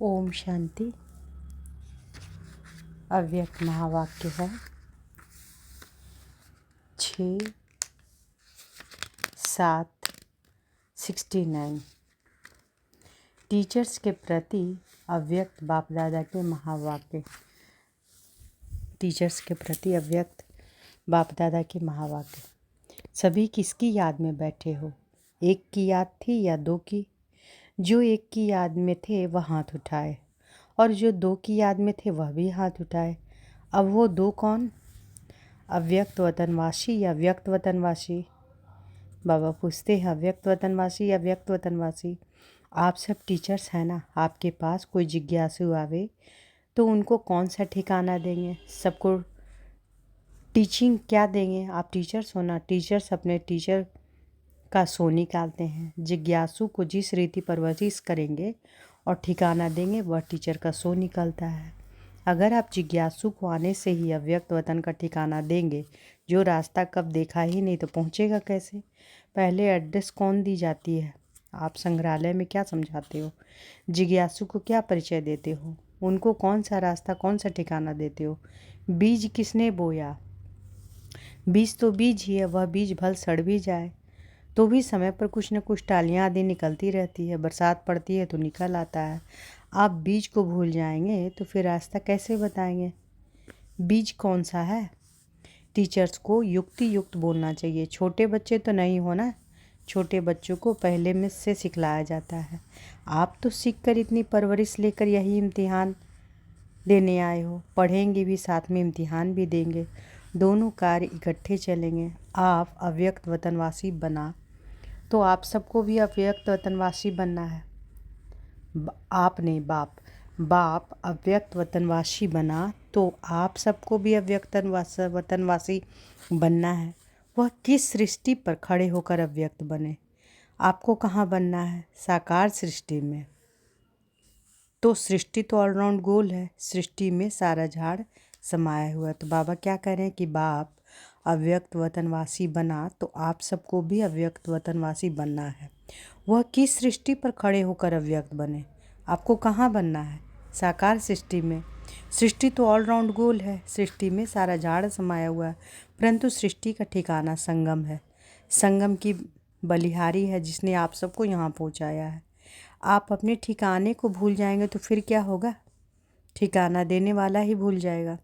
ओम शांति। अव्यक्त महावाक्य है 6/7/69। टीचर्स के प्रति अव्यक्त बाप दादा के महावाक्य। टीचर्स के प्रति अव्यक्त बाप दादा के महावाक्य। सभी किसकी याद में बैठे हो? एक की याद थी या दो की? जो एक की याद में थे वह हाथ उठाए, और जो दो की याद में थे वह भी हाथ उठाए। अब वो दो कौन? अव्यक्त वतनवासी या व्यक्त वतनवासी? बाबा पूछते हैं, अव्यक्त वतनवासी या व्यक्त वतनवासी? आप सब टीचर्स हैं ना। आपके पास कोई जिज्ञासु आवे तो उनको कौन सा ठिकाना देंगे? सबको टीचिंग क्या देंगे? आप टीचर्स हो ना। टीचर्स अपने टीचर का सो निकालते हैं। जिज्ञासु को जिस रीति परवरिश करेंगे और ठिकाना देंगे वह टीचर का सो निकलता है। अगर आप जिज्ञासु को आने से ही अव्यक्त वतन का ठिकाना देंगे, जो रास्ता कब देखा ही नहीं तो पहुँचेगा कैसे? पहले एड्रेस कौन दी जाती है? आप संग्रहालय में क्या समझाते हो? जिज्ञासु को क्या परिचय देते हो? उनको कौन सा रास्ता, कौन सा ठिकाना देते हो? बीज किसने बोया? बीज तो बीज ही है। वह बीज भल सड़ भी जाए तो भी समय पर कुछ न कुछ टालियाँ आदि निकलती रहती है। बरसात पड़ती है तो निकल आता है। आप बीज को भूल जाएंगे तो फिर रास्ता कैसे बताएंगे? बीज कौन सा है? टीचर्स को युक्ति युक्त बोलना चाहिए। छोटे बच्चे तो नहीं हो ना। छोटे बच्चों को पहले में से सिखलाया जाता है। आप तो सीख कर इतनी परवरिश लेकर यही इम्तिहान देने आए हो। पढ़ेंगे भी, साथ में इम्तिहान भी देंगे। दोनों कार्य इकट्ठे चलेंगे। आप अव्यक्त वतनवासी बना तो आप सबको भी अव्यक्त वतनवासी बनना है। आपने बाप अव्यक्त वतनवासी बना तो आप सबको भी अव्यक्त वतनवासी बनना है। वह किस सृष्टि पर खड़े होकर अव्यक्त बने? आपको कहाँ बनना है? साकार सृष्टि में। तो सृष्टि तो ऑलराउंड गोल है। सृष्टि में सारा झाड़ समाया हुआ है। तो बाबा क्या कह रहे हैं कि बाप अव्यक्त वतनवासी बना तो आप सबको भी अव्यक्त वतनवासी बनना है। वह किस सृष्टि पर खड़े होकर अव्यक्त बने? आपको कहाँ बनना है? साकार सृष्टि में। सृष्टि तो ऑलराउंड गोल है। सृष्टि में सारा झाड़ समाया हुआ है, परंतु सृष्टि का ठिकाना संगम है। संगम की बलिहारी है जिसने आप सबको यहाँ पहुँचाया है। आप अपने ठिकाने को भूल जाएंगे तो फिर क्या होगा? ठिकाना देने वाला ही भूल जाएगा।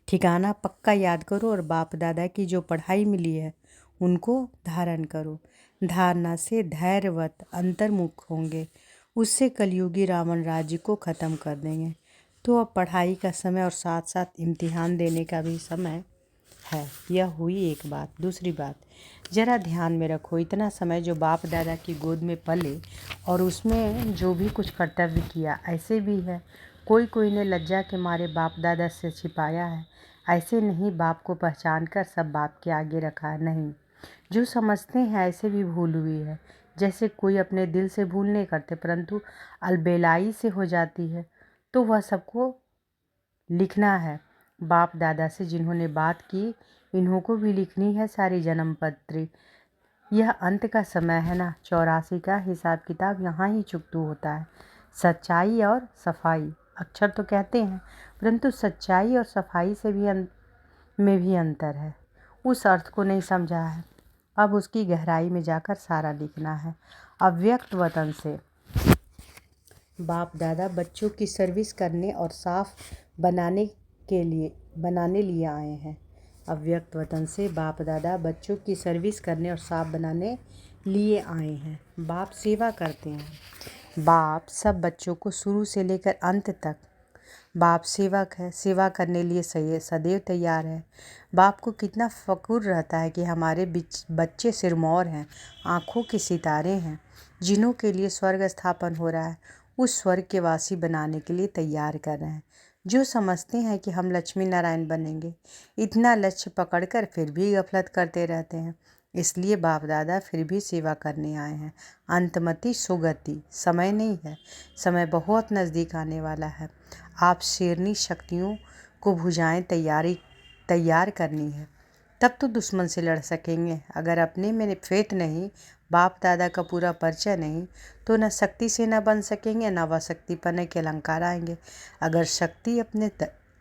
ठिकाना पक्का याद करो और बाप दादा की जो पढ़ाई मिली है उनको धारण करो। धारणा से धैर्यवत अंतर्मुख होंगे। उससे कलयुगी रावण राज्य को ख़त्म कर देंगे। तो अब पढ़ाई का समय और साथ साथ इम्तिहान देने का भी समय है। यह हुई एक बात। दूसरी बात, ज़रा ध्यान में रखो, इतना समय जो बाप दादा की गोद में पले और उसमें जो भी कुछ कर्तव्य किया, ऐसे भी है कोई ने लज्जा के मारे बाप दादा से छिपाया है। ऐसे नहीं बाप को पहचान कर सब बाप के आगे रखा है। नहीं, जो समझते हैं ऐसे भी भूल हुई है। जैसे कोई अपने दिल से भूल नहीं करते परंतु अलबेलाई से हो जाती है। तो वह सबको लिखना है। बाप दादा से जिन्होंने बात की इन्हों को भी लिखनी है सारी जन्म पत्री। यह अंत का समय है ना। 84 का हिसाब किताब यहाँ ही चुकतू होता है। सच्चाई और सफाई, अक्षर तो कहते हैं परंतु सच्चाई और सफाई से भी में भी अंतर है। उस अर्थ को नहीं समझा है। अब उसकी गहराई में जाकर सारा लिखना है। अव्यक्त वतन से बाप दादा बच्चों की सर्विस करने और साफ बनाने लिए आए हैं। अव्यक्त वतन से बाप दादा बच्चों की सर्विस करने और साफ बनाने लिए आए हैं। बाप सेवा करते हैं। बाप सब बच्चों को शुरू से लेकर अंत तक, बाप सेवक है, सेवा करने लिए सदैव तैयार है। बाप को कितना फ़क्र रहता है कि हमारे बच्चे सिरमौर हैं, आँखों के सितारे हैं, जिन्हों के लिए स्वर्ग स्थापन हो रहा है, उस स्वर्ग के वासी बनाने के लिए तैयार कर रहे हैं। जो समझते हैं कि हम लक्ष्मी नारायण बनेंगे, इतना लक्ष्य पकड़कर फिर भी गफलत करते रहते हैं। इसलिए बाप दादा फिर भी सेवा करने आए हैं। अंतमति सुगति, समय नहीं है, समय बहुत नज़दीक आने वाला है। आप शेरनी शक्तियों को भुजाएं तैयार करनी है, तब तो दुश्मन से लड़ सकेंगे। अगर अपने में फेथ नहीं, बाप दादा का पूरा परिचय नहीं तो न शक्ति से न बन सकेंगे, न वह शक्ति पाने के अलंकार आएंगे। अगर शक्ति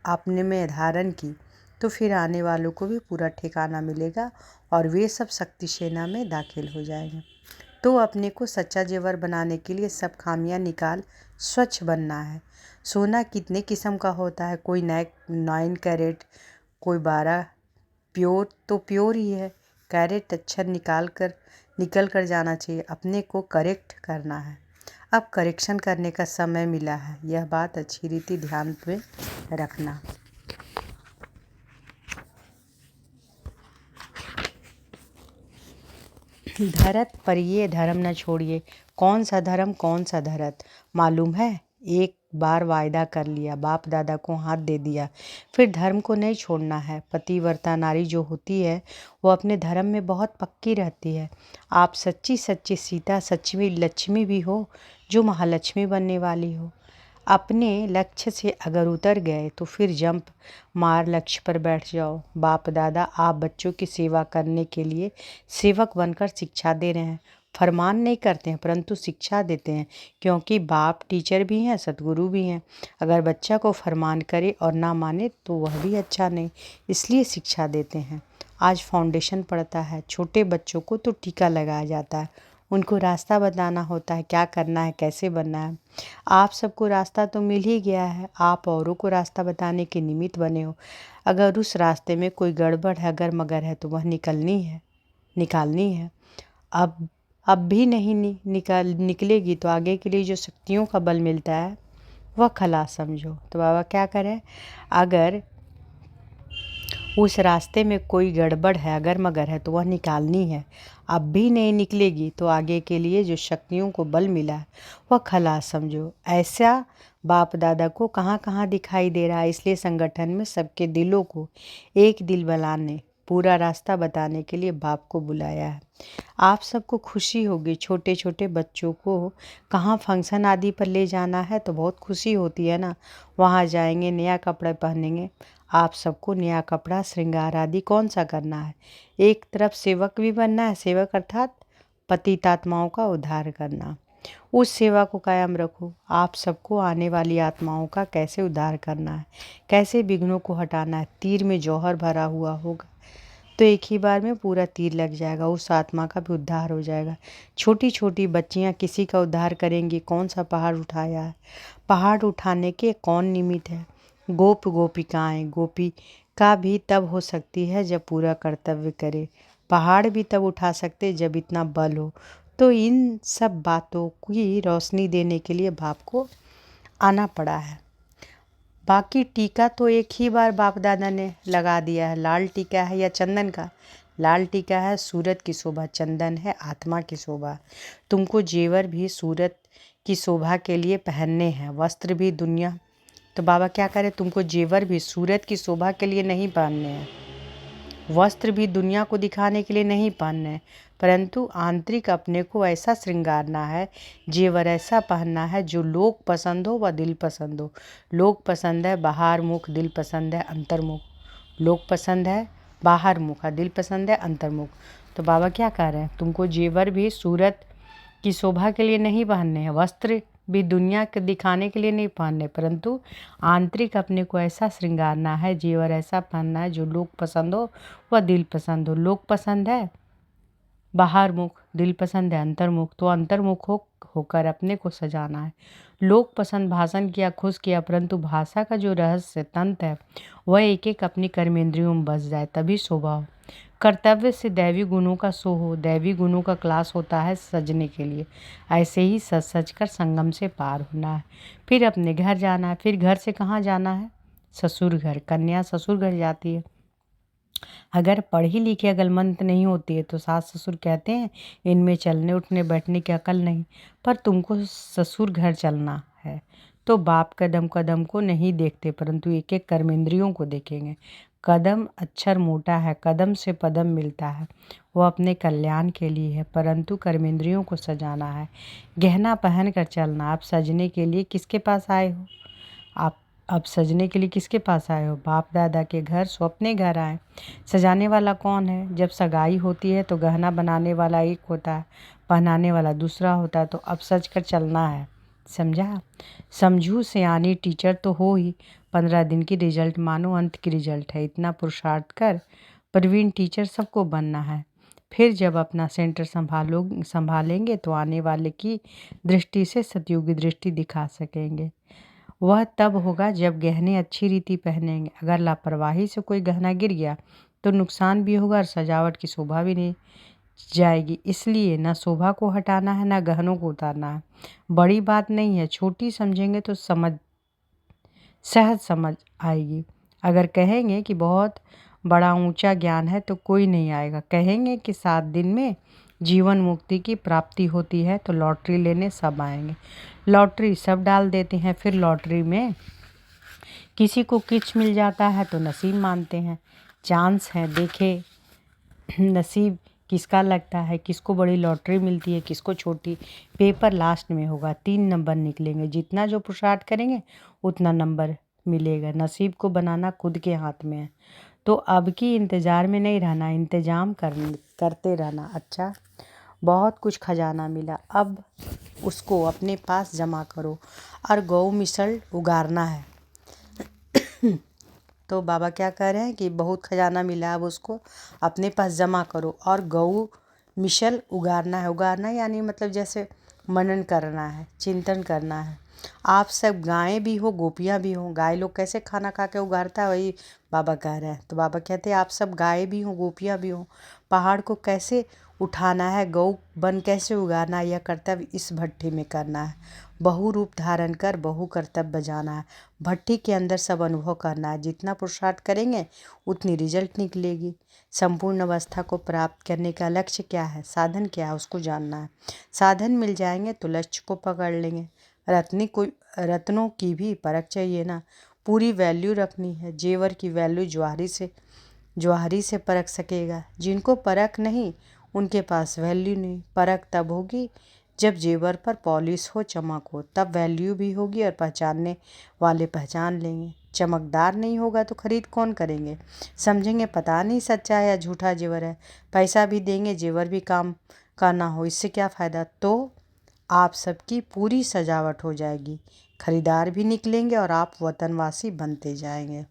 अपने में धारण की तो फिर आने वालों को भी पूरा ठिकाना मिलेगा और वे सब शक्ति सेना में दाखिल हो जाएंगे। तो अपने को सच्चा जेवर बनाने के लिए सब खामियां निकाल स्वच्छ बनना है। सोना कितने किस्म का होता है, कोई 9 कैरेट, कोई 12। प्योर तो प्योर ही है। कैरेट अक्षर निकल कर जाना चाहिए। अपने को करेक्ट करना है। अब करेक्शन करने का समय मिला है, यह बात अच्छी रीति ध्यान में रखना। धरत पर ये धर्म न छोड़िए। कौन सा धर्म कौन सा धरत मालूम है? एक बार वायदा कर लिया, बाप दादा को हाथ दे दिया, फिर धर्म को नहीं छोड़ना है। पतिव्रता नारी जो होती है वो अपने धर्म में बहुत पक्की रहती है। आप सच्ची सच्ची सीता, सच्ची लक्ष्मी भी हो जो महालक्ष्मी बनने वाली हो। अपने लक्ष्य से अगर उतर गए तो फिर जंप मार लक्ष्य पर बैठ जाओ। बाप दादा आप बच्चों की सेवा करने के लिए सेवक बनकर शिक्षा दे रहे हैं। फरमान नहीं करते हैं परंतु शिक्षा देते हैं, क्योंकि बाप टीचर भी हैं, सतगुरु भी हैं। अगर बच्चा को फरमान करे और ना माने तो वह भी अच्छा नहीं, इसलिए शिक्षा देते हैं। आज फाउंडेशन पड़ता है, छोटे बच्चों को तो टीका लगाया जाता है, उनको रास्ता बताना होता है, क्या करना है, कैसे बनना है। आप सबको रास्ता तो मिल ही गया है, आप औरों को रास्ता बताने के निमित्त बने हो। अगर उस रास्ते में कोई गड़बड़ है, अगर मगर है तो वह निकालनी है। अब भी नहीं निकलेगी तो आगे के लिए जो शक्तियों का बल मिलता है वह खलास समझो। तो बाबा क्या करें? अगर उस रास्ते में कोई गड़बड़ है, अगर मगर है तो वह निकालनी है। अब भी नहीं निकलेगी तो आगे के लिए जो शक्तियों को बल मिला है वह खलास समझो। ऐसा बाप दादा को कहाँ कहाँ दिखाई दे रहा है। इसलिए संगठन में सबके दिलों को एक दिल बनाने, पूरा रास्ता बताने के लिए बाप को बुलाया है। आप सबको खुशी होगी। छोटे छोटे बच्चों को कहाँ फंक्शन आदि पर ले जाना है तो बहुत खुशी होती है ना। वहाँ जाएंगे, नया कपड़े पहनेंगे। आप सबको नया कपड़ा, श्रृंगार आदि कौन सा करना है? एक तरफ सेवक भी बनना है। सेवक अर्थात पतित आत्माओं का उद्धार करना। उस सेवा को कायम रखो। आप सबको आने वाली आत्माओं का कैसे उद्धार करना है, कैसे विघ्नों को हटाना है। तीर में जौहर भरा हुआ होगा तो एक ही बार में पूरा तीर लग जाएगा, उस आत्मा का भी उद्धार हो जाएगा। छोटी छोटी बच्चियां किसी का उद्धार करेंगी। कौन सा पहाड़ उठाया है? पहाड़ उठाने के कौन निमित्त है? गोपिकाएं। गोपी का भी तब हो सकती है जब पूरा कर्तव्य करे। पहाड़ भी तब उठा सकते जब इतना बल हो। तो इन सब बातों की रोशनी देने के लिए बाप को आना पड़ा है। बाकी टीका तो एक ही बार बाप दादा ने लगा दिया है। लाल टीका है या चंदन का? लाल टीका है सूरत की शोभा, चंदन है आत्मा की शोभा। तुमको जेवर भी सूरत की शोभा के लिए पहनने हैं, वस्त्र भी दुनिया। तो बाबा क्या करे? तुमको जेवर भी सूरत की शोभा के लिए नहीं पहनने हैं, वस्त्र भी दुनिया को दिखाने के लिए नहीं पहनने हैं, परंतु आंतरिक अपने को ऐसा श्रृंगारना है, जेवर ऐसा पहनना है जो लोग पसंद हो व दिल पसंद हो। लोग पसंद है बाहर मुख, दिल पसंद है अंतर्मुख। लोग पसंद है बाहर मुख और दिल पसंद है अंतर्मुख। तो बाबा क्या कह रहे हैं? तुमको जेवर भी सूरत की शोभा के लिए नहीं पहनने हैं, वस्त्र भी दुनिया के दिखाने के लिए नहीं पहनने, परंतु आंतरिक अपने को ऐसा श्रृंगारना है, जेवर ऐसा पहनना है जो लोग पसंद हो व दिल पसंद हो। लोग पसंद है बाहर मुख, दिल पसंद है अंतर्मुख, तो अंतर्मुख होकर अपने को सजाना है। लोग पसंद भाषण किया, खुश किया, परंतु भाषा का जो रहस्य तंत्र है वह एक एक अपनी कर्मेंद्रियों में बस जाए, तभी शोभा हो। कर्तव्य से दैवी गुणों का सो हो। दैवी गुणों का क्लास होता है सजने के लिए। ऐसे ही सज सज कर संगम से पार होना है, फिर अपने घर जाना है। फिर घर से कहाँ जाना है? ससुर घर। कन्या ससुर घर जाती है। अगर पढ़ी लिखी अकलमंद नहीं होती है तो सास ससुर कहते हैं इनमें चलने उठने बैठने की अकल नहीं, पर तुमको ससुर घर चलना है तो बाप कदम कदम को नहीं देखते परंतु एक एक कर्मेंद्रियों को देखेंगे। कदम अक्षर मोटा है, कदम से पदम मिलता है, वो अपने कल्याण के लिए है, परंतु कर्मेंद्रियों को सजाना है। गहना पहन कर चलना। आप सजने के लिए किसके पास आए हो? आप अब सजने के लिए किसके पास आए हो? बाप दादा के घर, सो अपने घर आए। सजाने वाला कौन है? जब सगाई होती है तो गहना बनाने वाला एक होता है, पहनाने वाला दूसरा होता है, तो अब सच कर चलना है, समझा। समझू सियानी टीचर तो हो ही, 15 दिन की रिजल्ट मानो अंत की रिजल्ट है। इतना पुरुषार्थ कर प्रवीण टीचर सबको बनना है। फिर जब अपना सेंटर संभालेंगे तो आने वाले की दृष्टि से सतयुगी दृष्टि दिखा सकेंगे। वह तब होगा जब गहने अच्छी रीति पहनेंगे। अगर लापरवाही से कोई गहना गिर गया तो नुकसान भी होगा और सजावट की शोभा भी नहीं जाएगी। इसलिए न शोभा को हटाना है, न गहनों को उतारना है। बड़ी बात नहीं है, छोटी समझेंगे तो सहज समझ आएगी। अगर कहेंगे कि बहुत बड़ा ऊंचा ज्ञान है तो कोई नहीं आएगा। कहेंगे कि 7 दिन में जीवन मुक्ति की प्राप्ति होती है तो लॉटरी लेने सब आएंगे। लॉटरी सब डाल देते हैं, फिर लॉटरी में किसी को कुछ मिल जाता है तो नसीब मानते हैं, चांस है, देखे नसीब किसका लगता है, किसको बड़ी लॉटरी मिलती है, किसको छोटी। पेपर लास्ट में होगा, 3 नंबर निकलेंगे। जितना जो पुरुषार्थ करेंगे उतना नंबर मिलेगा। नसीब को बनाना खुद के हाथ में है। तो अब की इंतज़ार में नहीं रहना, इंतज़ाम करते रहना। अच्छा, बहुत कुछ खजाना मिला, अब उसको अपने पास जमा करो और गौ मिसल उगारना है। तो बाबा क्या कह रहे हैं कि बहुत खजाना मिला, अब उसको अपने पास जमा करो और गौ मिशल उगारना है। उगारना यानी मतलब जैसे मनन करना है, चिंतन करना है। आप सब गायें भी हो, गोपियाँ भी हो। गाय लोग कैसे खाना खा के उगारता है, वही बाबा कह रहे हैं। तो बाबा कहते हैं आप सब गायें भी हो, गोपियाँ भी हो। पहाड़ को कैसे उठाना है, गौ बन कैसे उगारना है, यह कर्तव्य इस भट्ठी में करना है। बहु रूप धारण कर बहु कर्तव्य बजाना है। भट्ठी के अंदर सब अनुभव करना है। जितना पुरुषार्थ करेंगे उतनी रिजल्ट निकलेगी। संपूर्ण अवस्था को प्राप्त करने का लक्ष्य क्या है, साधन क्या है, उसको जानना है। साधन मिल जाएंगे तो लक्ष्य को पकड़ लेंगे। रत्नों की भी परख चाहिए ना, पूरी वैल्यू रखनी है। जेवर की वैल्यू ज्वाहरी से परख सकेगा। जिनको परख नहीं उनके पास वैल्यू नहीं। परख तब होगी जब जेवर पर पॉलिश हो, चमक हो, तब वैल्यू भी होगी और पहचानने वाले पहचान लेंगे। चमकदार नहीं होगा तो खरीद कौन करेंगे, समझेंगे पता नहीं सच्चा है या झूठा जेवर है। पैसा भी देंगे, जेवर भी काम का ना हो, इससे क्या फ़ायदा। तो आप सबकी पूरी सजावट हो जाएगी, खरीदार भी निकलेंगे और आप वतनवासी बनते जाएंगे।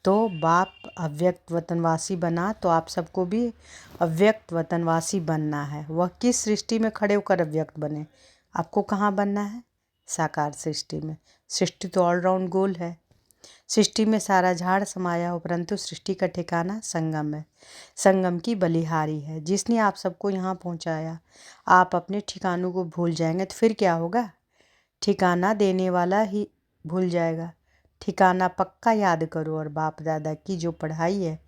तो बाप अव्यक्त वतनवासी बना तो आप सबको भी अव्यक्त वतनवासी बनना है। वह किस सृष्टि में खड़े होकर अव्यक्त बने, आपको कहाँ बनना है, साकार सृष्टि में। सृष्टि तो ऑलराउंड गोल है। सृष्टि में सारा झाड़ समाया हो, परंतु सृष्टि का ठिकाना संगम है। संगम की बलिहारी है जिसने आप सबको यहाँ पहुँचाया। आप अपने ठिकानों को भूल जाएंगे तो फिर क्या होगा, ठिकाना देने वाला ही भूल जाएगा। ठिकाना पक्का याद करो और बाप दादा की जो पढ़ाई है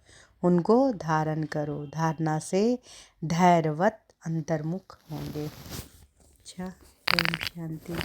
उनको धारण करो। धारणा से धैर्यवत अंतर्मुख होंगे। अच्छा, ओम शांति।